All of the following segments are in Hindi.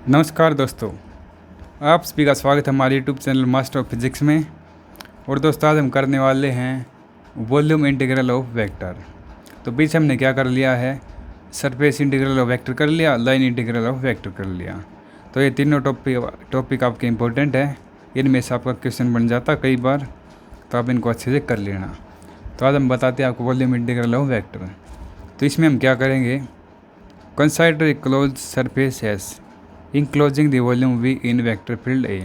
नमस्कार दोस्तों, आप सभी का स्वागत है हमारे YouTube channel master of physics में। और दोस्तों, आज हम करने वाले हैं वॉल्यूम इंटीग्रल ऑफ वेक्टर। तो बीच हमने क्या कर लिया है, सरफेस इंटीग्रल ऑफ वेक्टर कर लिया, लाइन इंटीग्रल ऑफ वेक्टर कर लिया। तो ये तीनों टॉपिक आपके इंपॉर्टेंट है, इनमें से आपका क्वेश्चन बन जाता कई बार, तो आप इनको अच्छे से कर लेना। तो आज हम बताते हैं आपको वॉल्यूम इंटीग्रल ऑफ वेक्टर। तो इसमें हम क्या करेंगे, consider a close surface S enclosing the volume V in vector field A.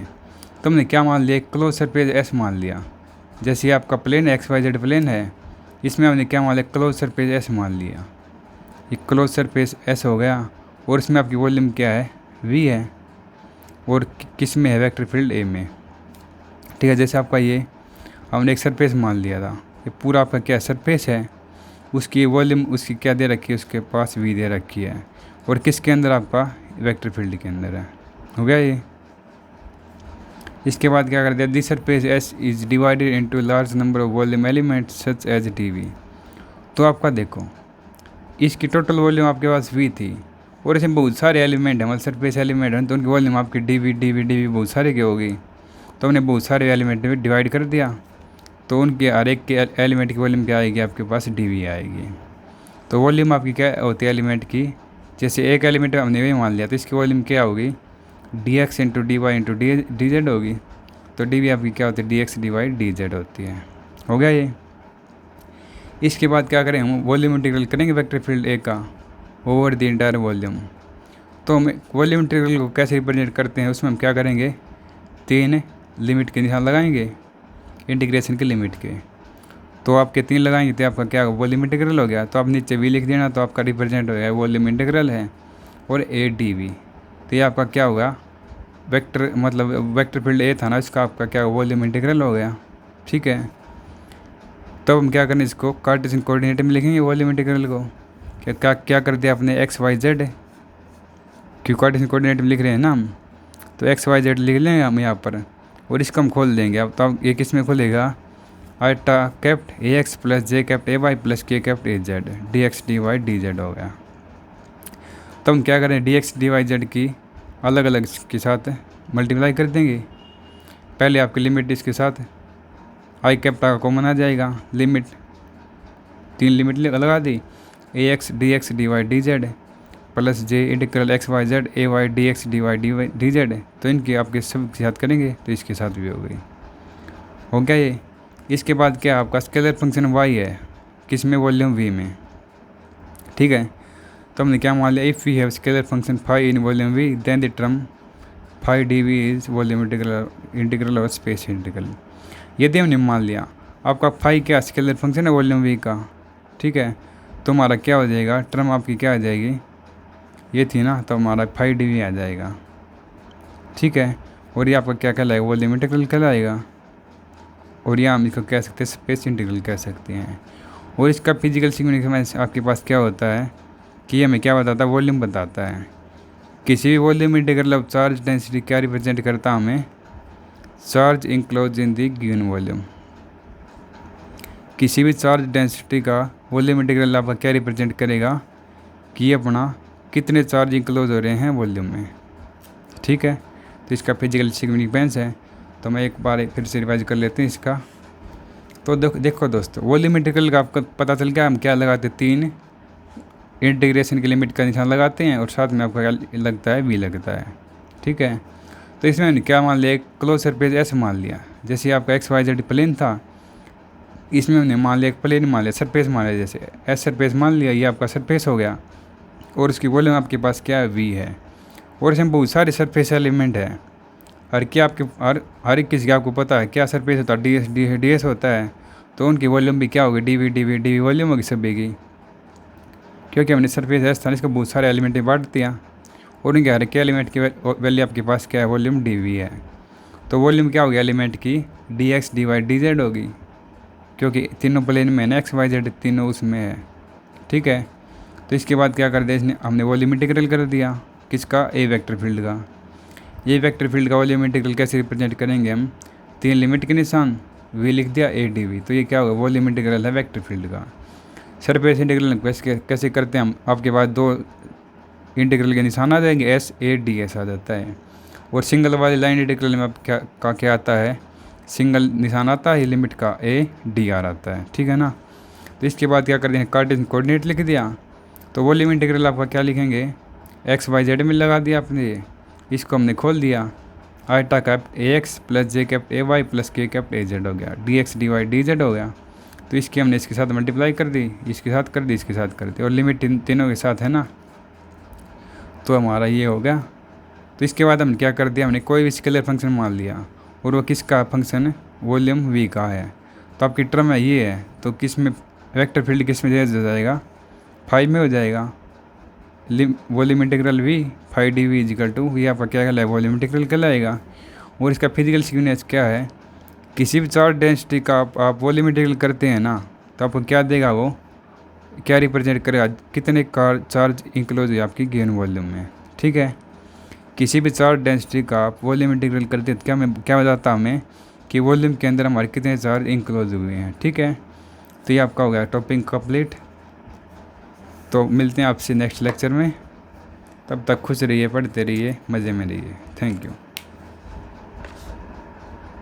तो हमने क्या मान लिया, क्लोज सरफेस एस मान लिया। जैसे आपका plane x y z plane है, इसमें हमने क्या मान लिया, क्लोज सरफेस एस मान लिया। ये क्लोज सरफेस एस हो गया, और इसमें आपकी वॉल्यूम क्या है, वी है, और किस में है, वेक्टर फील्ड ए में। ठीक है, जैसे आपका ये हमने एक सरफेस मान लिया था, ये पूरा आपका क्या सरफेस है, उसकी वॉल्यूम उसकी क्या दे रखी है, उसके पास वी दे रखी है, और किसके अंदर, आपका वेक्टर फील्ड के अंदर है। हो गया ये। इसके बाद क्या कर दिया, this surface s is divided into large number of volume elements such as TV. तो आपका देखो, इसकी टोटल वॉल्यूम आपके पास वी थी, और इसमें बहुत सारे एलिमेंट हैं, मतलब सरफेस एलिमेंट हैं, तो उनकी वॉल्यूम आपकी डी वी बहुत सारे की होगी। तो हमने बहुत सारे एलिमेंट में डिवाइड कर दिया, तो उनके हर एक के एलिमेंट की वॉल्यूम क्या आएगी, आपके पास डी वी आएगी। तो वॉल्यूम आपकी क्या होती है एलिमेंट की, जैसे एक एलिमेंट हमने वही मान लिया, तो इसकी वॉल्यूम क्या होगी, d x into d y into d z होगी। तो डी वी आपकी क्या होती है, d x d y d z होती है। हो गया ये। इसके बाद क्या करें, हम वॉल्यूम इंटीग्रल करेंगे वेक्टर फील्ड ए का ओवर द इंटायर वॉल्यूम। तो हम वॉल्यूम इंटीग्रल को कैसे रिप्रेजेंट करते हैं, उसमें हम क्या करेंगे, तीन लिमिट के निशान लगाएंगे, इंटीग्रेशन के लिमिट के। तो आपके तीन लगाएंगे तो आपका क्या वॉल्यूम इंटीग्रल हो गया। तो आप नीचे वी लिख देना, तो आपका रिप्रेजेंट हो गया वॉल्यूम इंटीग्रल है, और ए डी वी। तो ये आपका क्या होगा, वेक्टर मतलब वेक्टर फील्ड ए था ना, इसका आपका क्या वॉल्यूम इंटीग्रल हो गया। ठीक है, तब हम क्या करें, इसको कार्टेशियन कोऑर्डिनेट में लिखेंगे वॉल्यूम इंटीग्रल को। क्या कर दिया आपने, एक्स वाई जेड, क्यों कार्टेशियन कोऑर्डिनेट में लिख रहे हैं ना हम, तो एक्स वाई जेड लिख लेंगे हम यहाँ पर, और इसको हम खोल देंगे। अब तो अब ये किस में खुलेगा, आटा cap A x plus j cap A y plus k cap A z d x d y d z हो गया। तो हम क्या करें, d x d y z की अलग अलग के साथ मल्टीप्लाई कर देंगे। पहले आपकी लिमिट इसके साथ आई कैप्ट का कॉमन आ जाएगा, लिमिट तीन लिमिट लगा दी, A x d y d z plus j integral x y z A y d x d y d z. तो इनकी आपके सब के साथ करेंगे, तो इसके साथ भी हो गई। हो गया ये। इसके बाद क्या आपका स्केलर फंक्शन y है, किस में, वॉल्यूम v में। ठीक है, तो हमने क्या मान लिया, if we have scalar function phi in volume v then the term phi d v is volume integral और स्पेस इंटीग्रल। यदि हमने मान लिया आपका फाई क्या स्केलर फंक्शन है वॉल्यूम v का, ठीक है, तो हमारा क्या हो जाएगा, टर्म आपकी क्या आ जाएगी, ये थी ना, तो हमारा फाई डी वी आ जाएगा। ठीक है, और ये आपका क्या कहलाएगा, वॉल्यूम इंटीग्रल कहलाएगा, और यहाँ हम इसको कह सकते हैं स्पेस इंटीग्रल कह सकते हैं। और इसका फिजिकल सिग्निफिकेंस आपके पास क्या होता है कि हमें क्या बताता है, वॉल्यूम बताता है। किसी भी volume integral of charge density क्या रिप्रेजेंट करता है हमें, charge enclose in the given volume. किसी भी चार्ज डेंसिटी का वॉल्यूम इंटीग्रल आपका क्या रिप्रेजेंट करेगा कि अपना कितने चार्ज इंक्लोज हो रहे हैं वॉल्यूम में। ठीक है, तो इसका फिजिकल सिग्निफिकेंस है। तो मैं एक बार फिर से रिवाइज कर लेते हैं इसका। तो देखो दोस्तों, वॉल्यूम इंटीग्रल का आपको पता चल गया, हम क्या लगाते हैं, तीन इंटीग्रेशन की लिमिट का निशान लगाते हैं, और साथ में आपका क्या लगता है, वी लगता है। ठीक है, तो इसमें हमने क्या मान लिया, एक क्लोज सरफेस एस मान लिया। जैसे आपका एक्स वाई जेड प्लेन था, इसमें हमने मान लिया एक प्लेन मान लिया, सरफेस मान लिया, जैसे एस सरफेस मान लिया, ये आपका सरफेस हो गया, और उसकी वॉल्यूम आपके पास क्या है, वी है। और इसमें बहुत सारे सरफेस एलिमेंट है, हर क्या आपके हर एक किसी का आपको पता है क्या सरफेस होता है, डी एस होता है। तो उनकी वॉल्यूम भी क्या होगी, डी वी वॉल्यूम होगी सभी की, क्योंकि हमने सरफेस एस था, इसको बहुत सारे एलिमेंट में बांट दिया, और उनके हर एक एलिमेंट की वैल्यू आपके पास क्या है, वॉल्यूम डी वी है। तो वॉल्यूम क्या होगी एलिमेंट की, d x d y d z होगी, क्योंकि तीनों प्लेन में है, एक्स वाई जेड तीनों उसमें है। ठीक है, तो इसके बाद क्या कर दिया, इसने हमने वॉल्यूम इंटीग्रल कर दिया, किसका, ए वेक्टर फील्ड का। ये वेक्टर फील्ड का वॉल्यूम इंटीग्रल कैसे रिप्रेजेंट करेंगे हम, तीन लिमिट के निशान, वी लिख दिया, ए डी वी। तो ये क्या होगा, वॉल्यूम इंटीग्रल है वेक्टर फील्ड का। सरफेस इंटीग्रल कैसे करते हैं हम, आपके पास दो इंटीग्रल के निशान आ जाएंगे, एस ए डी एस आ जाता है। और सिंगल वाली लाइन इंटीग्रल में अब क्या आता है, सिंगल निशान आता है लिमिट का, ए डी आर आता है, ठीक है ना। तो इसके बाद क्या कर दें, कार्टेशियन कोऑर्डिनेट लिख दिया, तो वॉल्यूम इंटीग्रल आपका क्या लिखेंगे, एक्स वाई जेड में लगा दिया आपने, इसको हमने खोल दिया, iota cap a x plus j cap a y plus k cap a z हो गया, d x d y d z हो गया। तो इसकी हमने इसके साथ मल्टीप्लाई कर दी, इसके साथ कर दी, इसके साथ कर दी, और लिमिट तीनों के साथ है ना, तो हमारा ये हो गया। तो इसके बाद हमने क्या कर दिया, हमने कोई भी स्केलर फंक्शन मान लिया, और वो किसका फंक्शन, वॉल्यूम वी का है। तो आपकी टर्म है ये है, तो किस में वेक्टर फील्ड किस में हो जाएगा, 5 में हो जाएगा। Volume integral v 5dv is equal to ये आपका क्या कहलाएगा, वॉल्यूम इंटीग्रल कहलाएगा। और इसका फिजिकल सिग्निफिकेंस क्या है, किसी भी चार्ज डेंसिटी का आप वॉल्यूम इंटीग्रल करते हैं ना, तो आपको क्या देगा, वो क्या रिप्रेजेंट करेगा, कितने चार्ज इंक्लोज है आपकी गिवन वॉल्यूम में, ठीक है। किसी भी चार्ज डेंसिटी का आप वॉल्यूम इंटीग्रल करते हैं तो क्या बताता हमें कि वॉल्यूम के अंदर हमारे कितने चार्ज इंक्लोज हुए हैं, ठीक है। तो ये आपका हो गया टॉपिक कंप्लीट। तो मिलते हैं आपसे नेक्स्ट लेक्चर में, तब तक खुश रहिए, पढ़ते रहिए, मज़े में रहिए। Thank you.